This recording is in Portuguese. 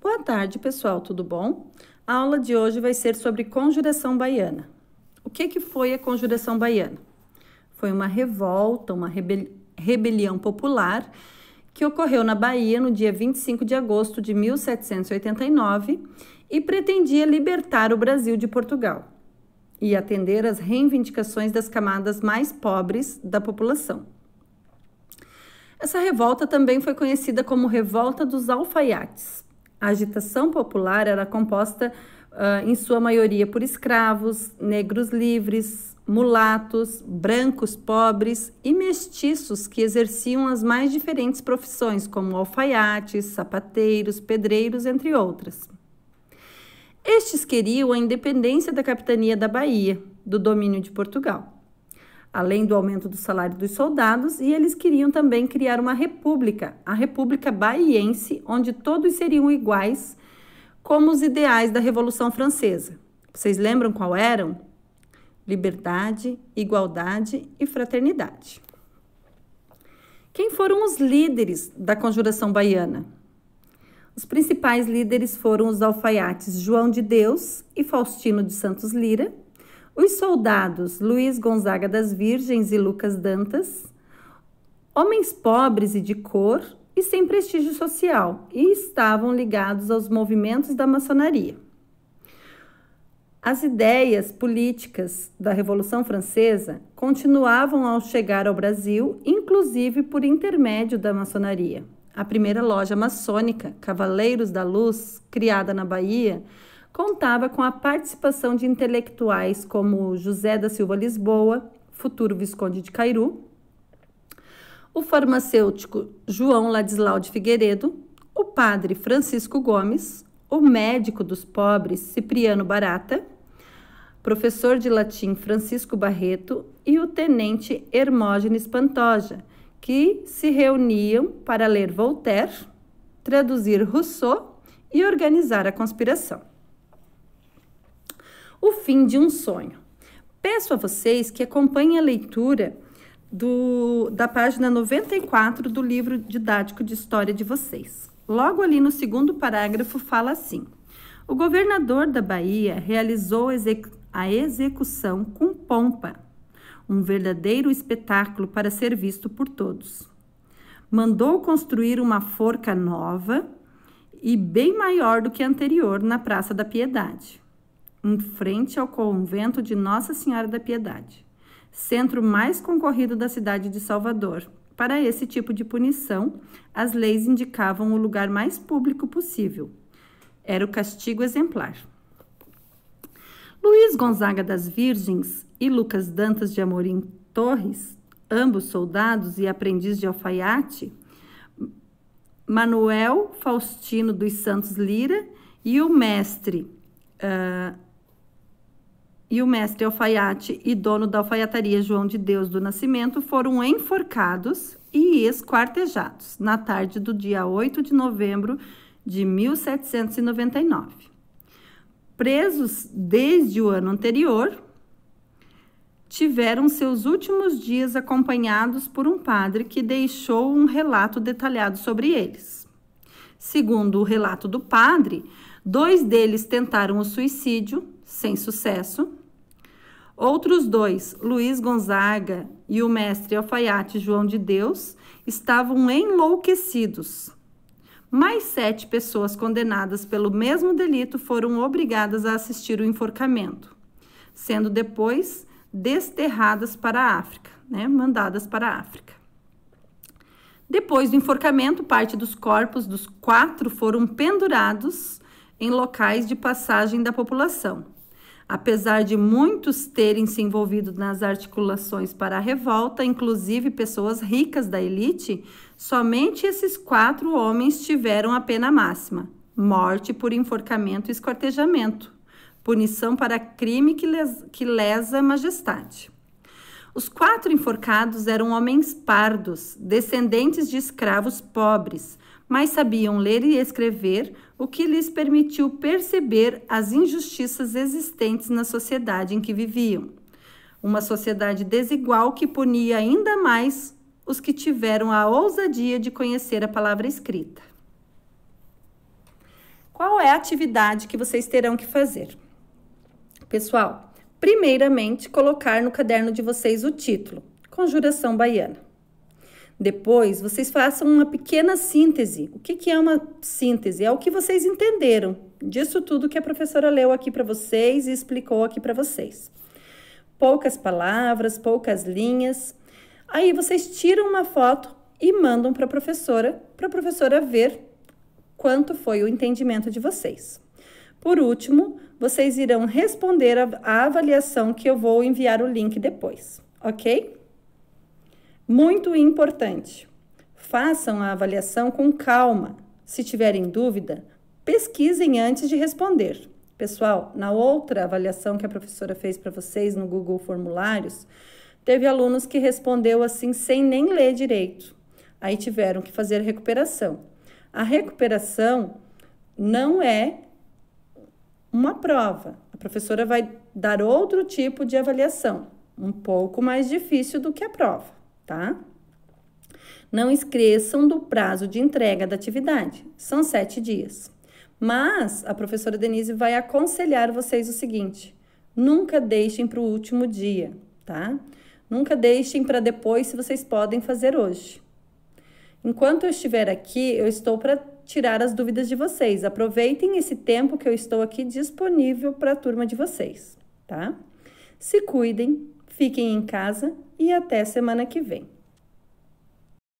Boa tarde, pessoal, tudo bom? A aula de hoje vai ser sobre Conjuração Baiana. O que foi a Conjuração Baiana? Foi uma revolta, uma rebelião popular que ocorreu na Bahia no dia 25 de agosto de 1789 e pretendia libertar o Brasil de Portugal e atender às reivindicações das camadas mais pobres da população. Essa revolta também foi conhecida como Revolta dos Alfaiates. A agitação popular era composta, em sua maioria, por escravos, negros livres, mulatos, brancos pobres e mestiços que exerciam as mais diferentes profissões, como alfaiates, sapateiros, pedreiros, entre outras. Estes queriam a independência da capitania da Bahia, do domínio de Portugal, além do aumento do salário dos soldados, e eles queriam também criar uma república, a República Baiense, onde todos seriam iguais, como os ideais da Revolução Francesa. Vocês lembram qual eram? Liberdade, igualdade e fraternidade. Quem foram os líderes da Conjuração Baiana? Os principais líderes foram os alfaiates João de Deus e Faustino de Santos Lira, os soldados Luiz Gonzaga das Virgens e Lucas Dantas, homens pobres e de cor e sem prestígio social, e estavam ligados aos movimentos da maçonaria. As ideias políticas da Revolução Francesa continuavam ao chegar ao Brasil, inclusive por intermédio da maçonaria. A primeira loja maçônica, Cavaleiros da Luz, criada na Bahia, contava com a participação de intelectuais como José da Silva Lisboa, futuro Visconde de Cairu, o farmacêutico João Ladislau de Figueiredo, o padre Francisco Gomes, o médico dos pobres Cipriano Barata, professor de latim Francisco Barreto e o tenente Hermógenes Pantoja, que se reuniam para ler Voltaire, traduzir Rousseau e organizar a conspiração. O fim de um sonho. Peço a vocês que acompanhem a leitura da página 94 do livro didático de história de vocês. Logo ali no segundo parágrafo fala assim: o governador da Bahia realizou a execução com pompa, um verdadeiro espetáculo para ser visto por todos. Mandou construir uma forca nova e bem maior do que a anterior na Praça da Piedade, em frente ao convento de Nossa Senhora da Piedade, centro mais concorrido da cidade de Salvador. Para esse tipo de punição, as leis indicavam o lugar mais público possível. Era o castigo exemplar. Luiz Gonzaga das Virgens e Lucas Dantas de Amorim Torres, ambos soldados e aprendiz de alfaiate, Manuel Faustino dos Santos Lira e o mestre alfaiate e dono da alfaiataria João de Deus do Nascimento foram enforcados e esquartejados na tarde do dia 8 de novembro de 1799. Presos desde o ano anterior, tiveram seus últimos dias acompanhados por um padre que deixou um relato detalhado sobre eles. Segundo o relato do padre, 2 deles tentaram o suicídio, sem sucesso. Outros 2, Luiz Gonzaga e o mestre alfaiate João de Deus, estavam enlouquecidos. Mais 7 pessoas condenadas pelo mesmo delito foram obrigadas a assistir o enforcamento, sendo depois desterradas para a África, mandadas para a África. Depois do enforcamento, parte dos corpos dos 4 foram pendurados em locais de passagem da população. Apesar de muitos terem se envolvido nas articulações para a revolta, inclusive pessoas ricas da elite, somente esses 4 homens tiveram a pena máxima: morte por enforcamento e esquartejamento, punição para crime que lesa a majestade. Os 4 enforcados eram homens pardos, descendentes de escravos pobres, mas sabiam ler e escrever, o que lhes permitiu perceber as injustiças existentes na sociedade em que viviam. Uma sociedade desigual que punia ainda mais os que tiveram a ousadia de conhecer a palavra escrita. Qual é a atividade que vocês terão que fazer? Pessoal, primeiramente, colocar no caderno de vocês o título, Conjuração Baiana. Depois, vocês façam uma pequena síntese. O que é uma síntese? É o que vocês entenderam disso tudo que a professora leu aqui para vocês e explicou aqui para vocês. Poucas palavras, poucas linhas. Aí, vocês tiram uma foto e mandam para a professora ver quanto foi o entendimento de vocês. Por último, vocês irão responder a avaliação que eu vou enviar o link depois, ok? Muito importante, façam a avaliação com calma. Se tiverem dúvida, pesquisem antes de responder. Pessoal, na outra avaliação que a professora fez para vocês no Google Formulários, teve alunos que respondeu assim sem nem ler direito. Aí tiveram que fazer recuperação. A recuperação não é uma prova. A professora vai dar outro tipo de avaliação, um pouco mais difícil do que a prova, tá? Não esqueçam do prazo de entrega da atividade, são 7 dias. Mas a professora Denise vai aconselhar vocês o seguinte: nunca deixem para o último dia, tá? Nunca deixem para depois se vocês podem fazer hoje. Enquanto eu estiver aqui, eu estou para tirar as dúvidas de vocês. Aproveitem esse tempo que eu estou aqui disponível para a turma de vocês, tá? Se cuidem, fiquem em casa e até semana que vem.